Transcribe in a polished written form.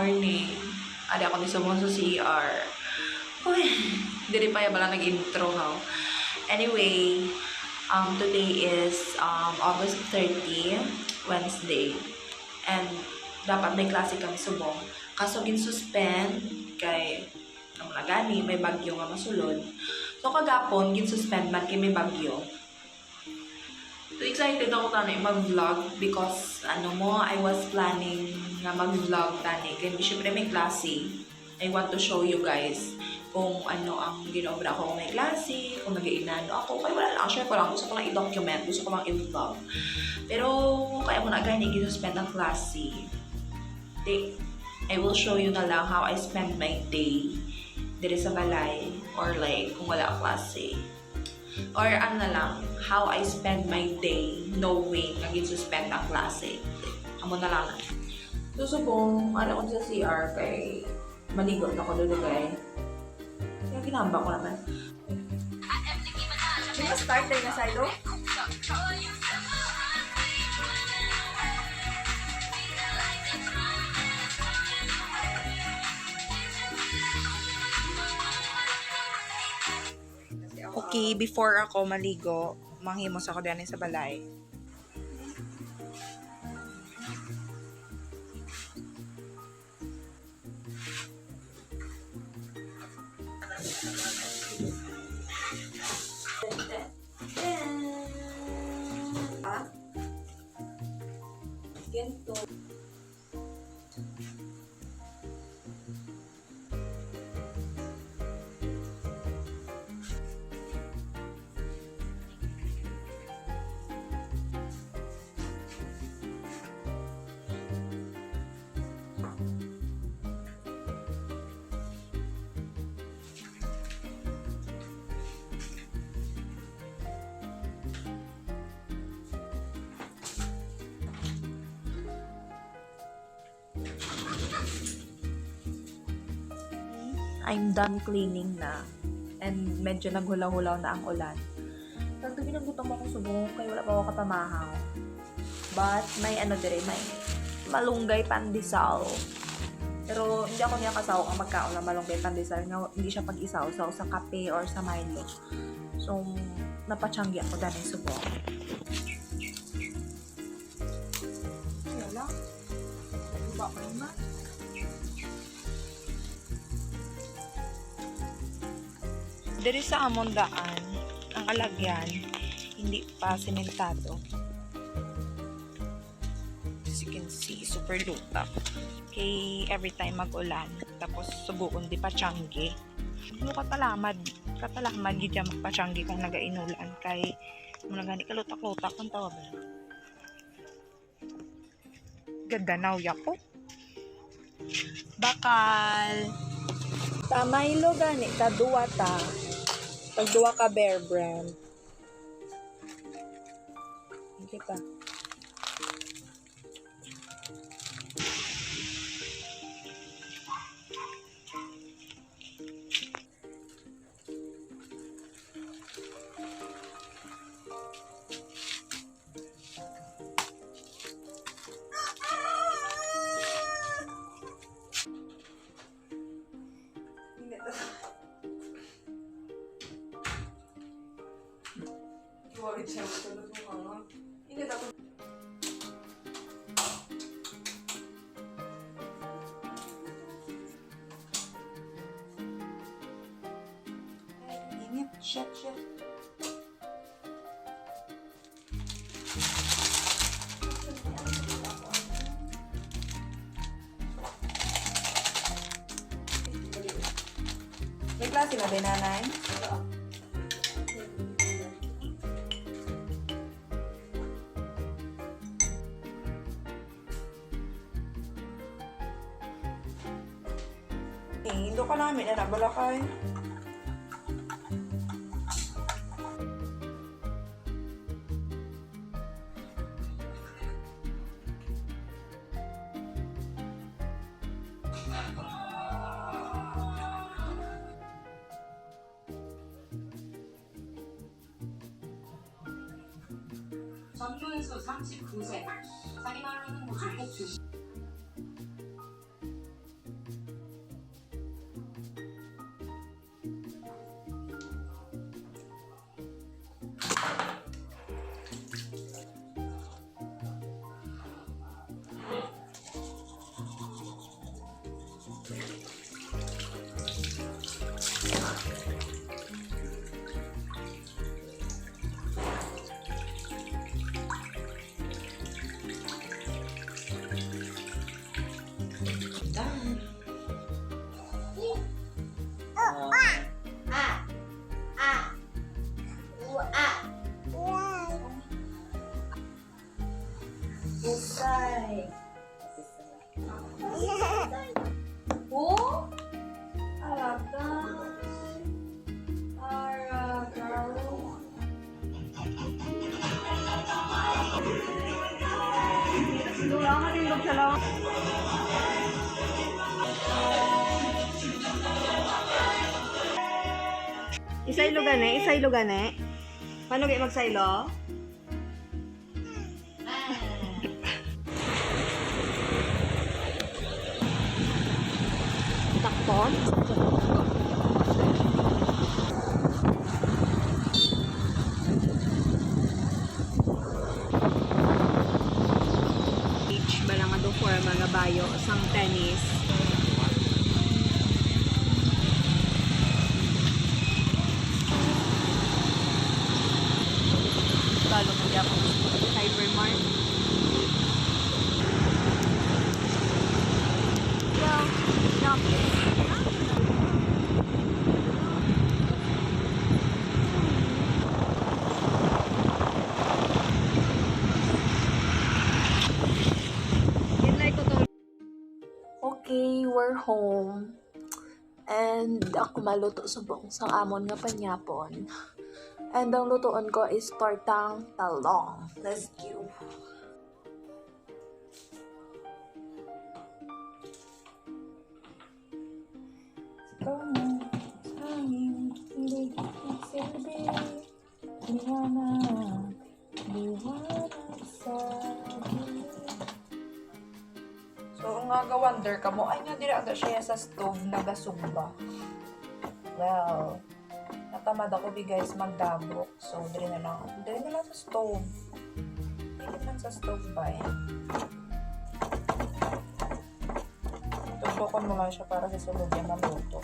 morning. Adi ako ni subong sa CR. Uy, dili pa yung nag-intro ha. Anyway, today is August 30, Wednesday. And dapat may klase kami subong. Kaso gin-suspend kay naman gani, may bagyo nga masulod. So kagapon, gin-suspend man kay may bagyo. So excited ako tani mag-vlog because I was planning nga mag-vlog tani. Kaya syempre may klase. I want to show you guys kung ano ang ginobra ko may klase, kung nag-iinano ako. Kaya wala lang, share ko lang. Gusto ko lang i-document, gusto ko lang i-vlog. Pero kaya mo na gani gin-suspend ang klase. I will show you na lang how I spend my day dito sa balay or like kung wala klase. Or ano na lang, how I spend my day knowing nag-suspend ang klase. Amo na lang. Susubong, ko sa CR kay maligo na ko doon kay. Kaya ginamba ko naman. Di ba start tayo na sa'yo? Okay, before ako maligo, manghimos ako din sa balay. Ganito. I'm done cleaning na. And medyo naghulaw-hulaw na ang ulan. Pag ginagutom ako subong, kaya wala pa ako kapamahaw. But, may may malunggay pandesal. Pero, hindi ako niya kasaw ang magkaon ng malunggay pandesal. Hindi siya pag-isaw-saw sa kape or sa Milo. So, napachanggi ako dahil subong. Wala. Iba pa naman. Diri sa amon daan, ang alagyan, hindi pa sementado. As you can see, super lutak. Okay, every time mag-ulan, tapos subuon di pa tiyanggi. Ano katalamad di dyan magpa-tiyanggi kung nagainulan kay muna gani kalutak-lutak ang tawag. Ganda na uyak ko. Bakal. Sa Milo gani, kaduwa ta. Pagduwa ka Bear Brand. Kita. Worried siya ako tulad mo mga. Hindi ako. Ay, init. Shit. May klase na din, nanay? Hindi ka namin na Balakay. 전교에서 39세. 자기 말로는 뭐 중복 주시. Sulog sa lang. Isaylo gani. Paano kayo magsaylo? Takton? Beach balang nga do for mga bayo sang tennis. Lalo mo di ako hypermart. Well, shopping. Okay, we're home. And ako maluto subong sang amon nga panyapon. And ang lutoon ko is tortang talong. Let's go. So, nga ga-wonder ka mo, ay nga dira aga siya sa stove nagasugba. Well, natamad ako guys magdabok. So, diri na lang sa stove. Dili man sa stove ba eh. Tubokon mo lang siya para sa sulog yan maluto.